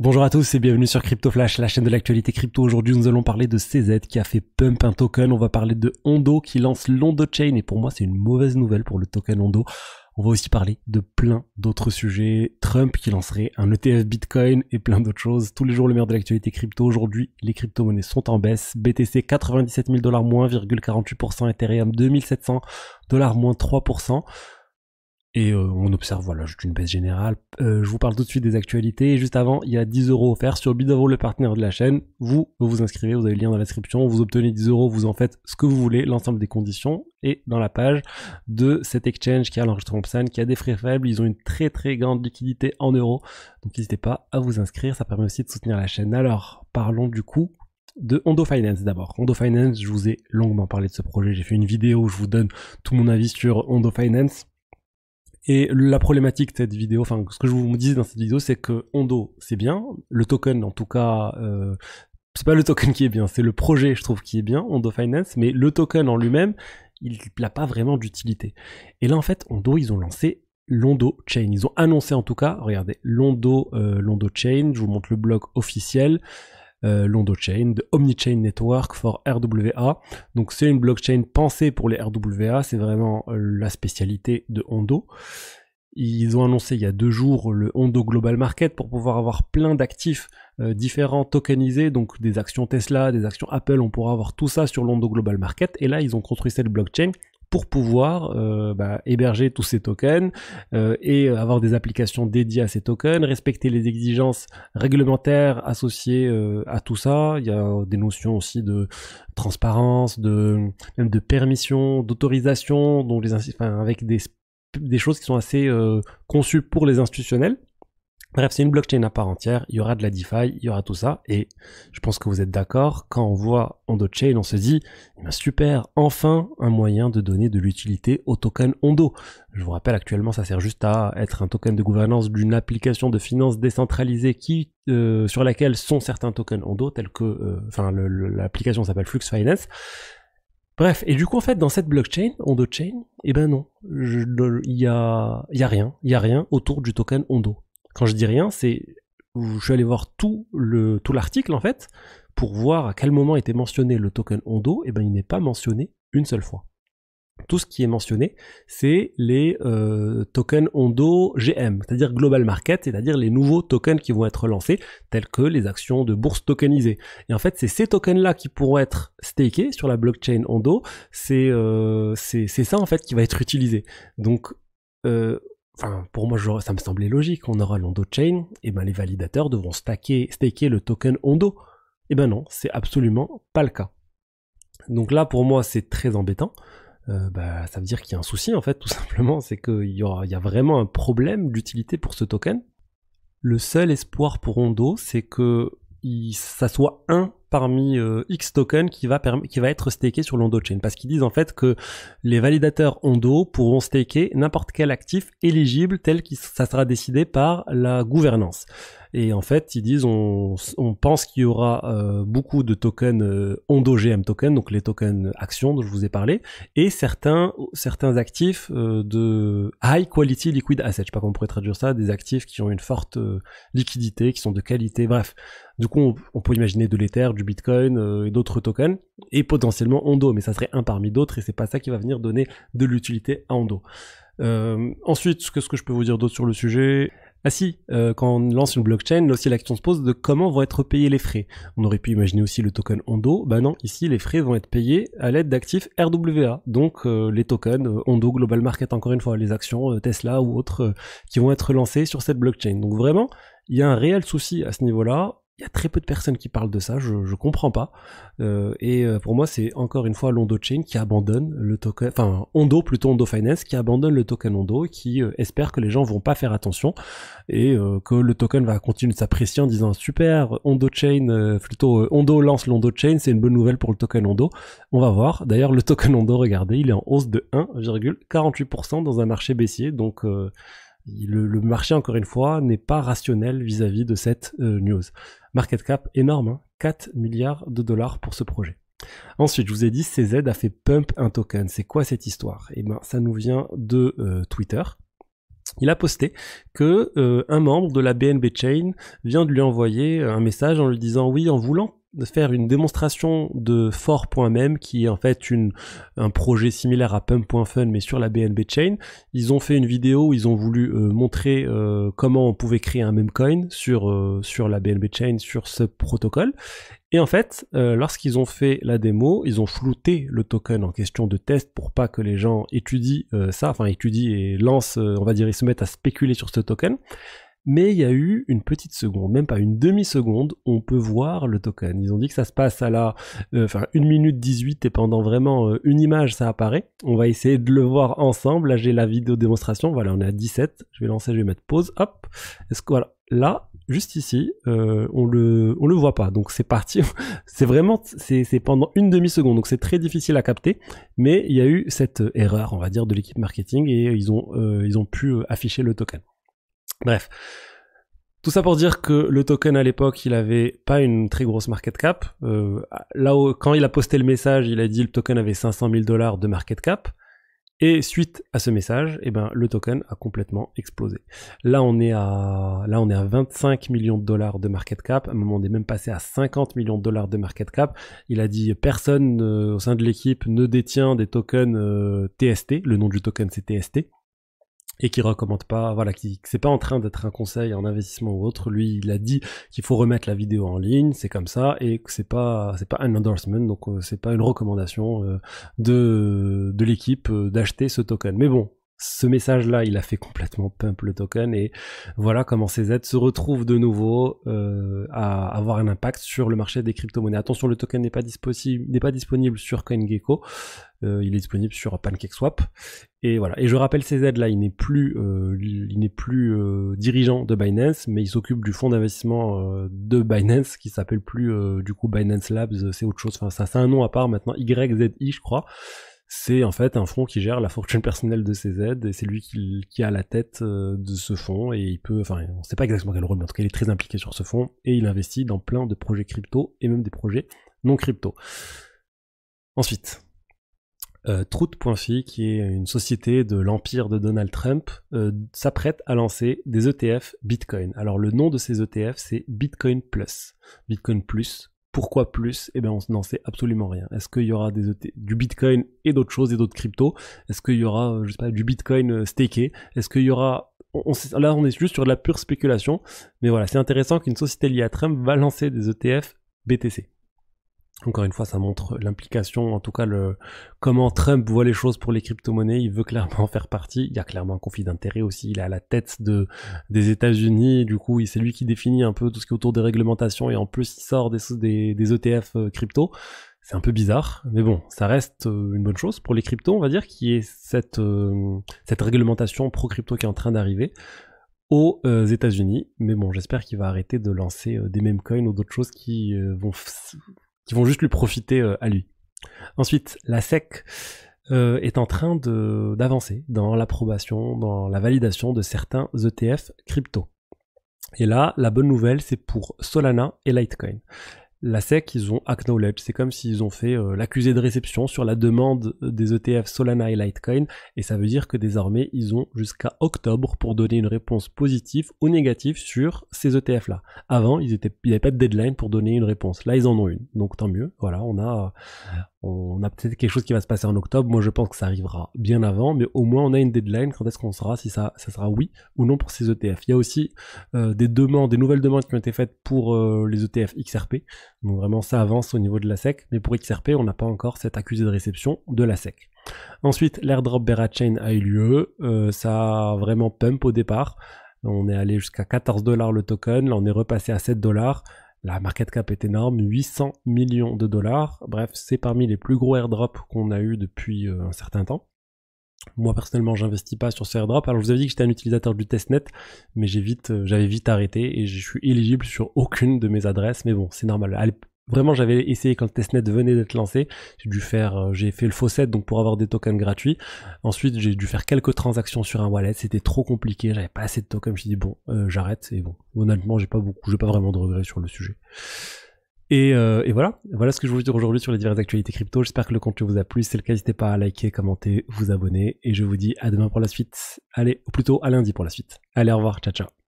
Bonjour à tous et bienvenue sur Crypto Flash, la chaîne de l'actualité crypto. Aujourd'hui, nous allons parler de CZ qui a fait pump un token. On va parler de Ondo qui lance l'Ondo Chain et pour moi, c'est une mauvaise nouvelle pour le token Ondo. On va aussi parler de plein d'autres sujets. Trump qui lancerait un ETF Bitcoin et plein d'autres choses. Tous les jours, le meilleur de l'actualité crypto. Aujourd'hui, les crypto-monnaies sont en baisse. BTC 97 000 $, moins 0,48%. Ethereum 2700 $, moins 3%. Et on observe, voilà, juste une baisse générale. Je vous parle tout de suite des actualités. Et juste avant, il y a 10 € offerts sur Bidavo, le partenaire de la chaîne. Vous vous inscrivez, vous avez le lien dans la description. Vous obtenez 10 €, vous en faites ce que vous voulez, l'ensemble des conditions. Et dans la page de cet exchange qui a l'enregistrement PSAN, qui a des frais faibles, ils ont une très très grande liquidité en euros. Donc n'hésitez pas à vous inscrire, ça permet aussi de soutenir la chaîne. Alors, parlons du coup de Ondo Finance d'abord. Ondo Finance, je vous ai longuement parlé de ce projet. J'ai fait une vidéo où je vous donne tout mon avis sur Ondo Finance. Et la problématique de cette vidéo, enfin ce que je vous disais dans cette vidéo, c'est que Ondo c'est bien, le token en tout cas, c'est pas le token qui est bien, c'est le projet je trouve qui est bien, Ondo Finance, mais le token en lui-même, il n'a pas vraiment d'utilité. Et là en fait, Ondo ils ont lancé l'Ondo Chain, ils ont annoncé en tout cas, regardez, l'Ondo Chain, je vous montre le blog officiel. L'Ondo Chain, de Omnichain Network for RWA. Donc c'est une blockchain pensée pour les RWA, c'est vraiment la spécialité de Ondo. Ils ont annoncé il y a 2 jours le Ondo Global Market pour pouvoir avoir plein d'actifs différents tokenisés, donc des actions Tesla, des actions Apple, on pourra avoir tout ça sur l'Ondo Global Market. Et là ils ont construit cette blockchain pour pouvoir héberger tous ces tokens et avoir des applications dédiées à ces tokens, respecter les exigences réglementaires associées à tout ça. Il y a des notions aussi de transparence, même de permission, d'autorisation, donc avec des choses qui sont assez conçues pour les institutionnels. Bref, c'est une blockchain à part entière, il y aura de la DeFi, il y aura tout ça, et je pense que vous êtes d'accord, quand on voit Ondo Chain, on se dit, eh bien super, enfin un moyen de donner de l'utilité au token Ondo. Je vous rappelle, actuellement, ça sert juste à être un token de gouvernance d'une application de finance décentralisée sur laquelle sont certains tokens Ondo, tels que, l'application s'appelle Flux Finance. Bref, et du coup en fait dans cette blockchain, Ondo Chain, eh ben non, il y a rien autour du token Ondo. Quand je dis rien, c'est je suis allé voir tout l'article en fait pour voir à quel moment était mentionné le token Ondo. Et ben il n'est pas mentionné une seule fois. Tout ce qui est mentionné, c'est les tokens Ondo GM, c'est-à-dire Global Market, c'est-à-dire les nouveaux tokens qui vont être lancés, tels que les actions de bourse tokenisées. Et en fait, c'est ces tokens-là qui pourront être stakés sur la blockchain Ondo. C'est ça en fait qui va être utilisé. Donc pour moi, ça me semblait logique. On aura l'Ondo Chain, et ben les validateurs devront staker le token Ondo. Et ben non, c'est absolument pas le cas. Donc là, pour moi, c'est très embêtant. Ça veut dire qu'il y a un souci en fait, tout simplement, c'est qu'il y a vraiment un problème d'utilité pour ce token. Le seul espoir pour Ondo, c'est que ça soit un parmi X tokens qui va être staké sur l'Ondo Chain, parce qu'ils disent en fait que les validateurs Ondo pourront staker n'importe quel actif éligible tel que ça sera décidé par la gouvernance. Et en fait, ils disent on pense qu'il y aura beaucoup de tokens Ondo GM tokens, donc les tokens actions dont je vous ai parlé, et certains actifs de high quality liquid assets, je sais pas comment on pourrait traduire ça, des actifs qui ont une forte liquidité, qui sont de qualité, bref. Du coup, on peut imaginer de l'Ether, du Bitcoin et d'autres tokens, et potentiellement Ondo, mais ça serait un parmi d'autres, et c'est pas ça qui va venir donner de l'utilité à Ondo. Ensuite, ce que je peux vous dire d'autre sur le sujet? Ah si, quand on lance une blockchain, là aussi la question se pose de comment vont être payés les frais. On aurait pu imaginer aussi le token Ondo, bah non, ici les frais vont être payés à l'aide d'actifs RWA, donc les tokens Ondo Global Market, encore une fois, les actions Tesla ou autres qui vont être lancées sur cette blockchain. Donc vraiment, il y a un réel souci à ce niveau-là. Il y a très peu de personnes qui parlent de ça, je comprends pas. Pour moi, c'est encore une fois l'Ondo Chain qui abandonne le token, enfin Ondo Finance qui abandonne le token Ondo et qui espère que les gens vont pas faire attention et que le token va continuer de s'apprécier en disant super, Ondo Chain, Ondo lance l'Ondo Chain, c'est une bonne nouvelle pour le token Ondo. On va voir. D'ailleurs, le token Ondo, regardez, il est en hausse de 1,48% dans un marché baissier, donc le marché, encore une fois, n'est pas rationnel vis-à-vis de cette news. Market cap énorme, hein, 4 milliards de dollars pour ce projet. Ensuite, je vous ai dit, CZ a fait pump un token. C'est quoi cette histoire? Eh ben, ça nous vient de Twitter. il a posté que un membre de la BNB Chain vient de lui envoyer un message en lui disant oui, en voulant faire une démonstration de for.mem qui est en fait un projet similaire à pump.fun mais sur la BNB Chain. Ils ont fait une vidéo où ils ont voulu montrer comment on pouvait créer un memcoin sur la BNB Chain sur ce protocole. Et en fait, lorsqu'ils ont fait la démo, ils ont flouté le token en question de test pour pas que les gens étudient étudient et lancent, on va dire, ils se mettent à spéculer sur ce token. Mais il y a eu une petite seconde, même pas une demi-seconde, on peut voir le token. Ils ont dit que ça se passe à 1 minute 18 et pendant vraiment une image ça apparaît. On va essayer de le voir ensemble. Là j'ai la vidéo démonstration, voilà on est à 17. Je vais lancer, je vais mettre pause, hop. Est-ce que voilà, là, juste ici, on le voit pas. Donc c'est parti, c'est vraiment, c'est pendant une demi-seconde. Donc c'est très difficile à capter. Mais il y a eu cette erreur, on va dire, de l'équipe marketing et ils ont pu afficher le token. Bref, tout ça pour dire que le token à l'époque, il avait pas une très grosse market cap. Quand il a posté le message, il a dit le token avait 500 000 $ de market cap. Et suite à ce message, le token a complètement explosé. Là, on est à 25 millions de dollars de market cap. À un moment, on est même passé à 50 millions de dollars de market cap. Il a dit personne au sein de l'équipe ne détient des tokens TST. Le nom du token, c'est TST. Et qui recommande pas, voilà, qui c'est pas en train d'être un conseil en investissement ou autre. Lui, il a dit qu'il faut remettre la vidéo en ligne, c'est comme ça, et que c'est pas un endorsement, donc c'est pas une recommandation de l'équipe d'acheter ce token. Mais bon, ce message-là, il a fait complètement pump le token et voilà comment CZ se retrouve de nouveau à avoir un impact sur le marché des crypto-monnaies. Attention, le token n'est pas disponible sur CoinGecko, il est disponible sur PancakeSwap. Et voilà. Et je rappelle CZ là, il n'est plus dirigeant de Binance, mais il s'occupe du fonds d'investissement de Binance qui s'appelle plus du coup Binance Labs, c'est autre chose. Enfin, ça c'est un nom à part maintenant, YZI je crois. C'est en fait un fonds qui gère la fortune personnelle de CZ et c'est lui qui a la tête de ce fonds et il peut, enfin on sait pas exactement quel rôle, mais en tout cas il est très impliqué sur ce fonds et il investit dans plein de projets crypto et même des projets non crypto. Ensuite, Truth.fi, qui est une société de l'empire de Donald Trump, s'apprête à lancer des ETF Bitcoin. Alors le nom de ces ETF c'est Bitcoin Plus. Bitcoin Plus. Pourquoi plus? Eh bien, on n'en sait absolument rien. Est-ce qu'il y aura du Bitcoin et d'autres choses et d'autres cryptos? Est-ce qu'il y aura, je sais pas, du Bitcoin staké? Est-ce qu'il y aura... Là, on est juste sur de la pure spéculation. Mais voilà, c'est intéressant qu'une société liée à Trump va lancer des ETF BTC. Encore une fois, ça montre l'implication, en tout cas comment Trump voit les choses pour les crypto-monnaies. Il veut clairement en faire partie. Il y a clairement un conflit d'intérêts aussi. Il est à la tête des États-Unis. Du coup, c'est lui qui définit un peu tout ce qui est autour des réglementations et en plus, il sort des ETF crypto. C'est un peu bizarre, mais bon, ça reste une bonne chose pour les cryptos, on va dire, qui est cette réglementation pro-crypto qui est en train d'arriver aux États-Unis. Mais bon, j'espère qu'il va arrêter de lancer des memecoins ou d'autres choses qui vont juste lui profiter à lui. Ensuite, la SEC est en train d'avancer dans l'approbation, dans la validation de certains ETF crypto. Et là, la bonne nouvelle, c'est pour Solana et Litecoin. La SEC, ils ont acknowledge, c'est comme s'ils ont fait l'accusé de réception sur la demande des ETF Solana et Litecoin, et ça veut dire que désormais, ils ont jusqu'à octobre pour donner une réponse positive ou négative sur ces ETF-là. Avant, il n'y avait pas de deadline pour donner une réponse. Là, ils en ont une, donc tant mieux. Voilà, on a peut-être quelque chose qui va se passer en octobre. Moi, je pense que ça arrivera bien avant, mais au moins, on a une deadline. Quand est-ce qu'on saura si ça sera oui ou non pour ces ETF. Il y a aussi des nouvelles demandes qui ont été faites pour les ETF XRP. Donc vraiment, ça avance au niveau de la SEC. Mais pour XRP, on n'a pas encore cet accusé de réception de la SEC. Ensuite, l'airdrop Berachain a eu lieu. Ça a vraiment pump au départ. On est allé jusqu'à 14 $ le token. Là, on est repassé à 7 $. La market cap est énorme, 800 millions de dollars. Bref, c'est parmi les plus gros airdrops qu'on a eu depuis un certain temps. Moi, personnellement, j'investis pas sur ces airdrops. Alors, je vous avais dit que j'étais un utilisateur du testnet, mais j'avais vite arrêté et je suis éligible sur aucune de mes adresses. Mais bon, c'est normal. Vraiment, j'avais essayé quand le testnet venait d'être lancé. J'ai fait le faucet donc pour avoir des tokens gratuits. Ensuite, j'ai dû faire quelques transactions sur un wallet. C'était trop compliqué. J'avais pas assez de tokens. Je me suis dit bon, j'arrête. Et bon, honnêtement, j'ai pas vraiment de regrets sur le sujet. Et voilà ce que je voulais dire aujourd'hui sur les diverses actualités crypto. J'espère que le contenu vous a plu. Si c'est le cas, n'hésitez pas à liker, commenter, vous abonner. Et je vous dis à demain pour la suite. Allez, ou plutôt à lundi pour la suite. Allez, au revoir, ciao ciao.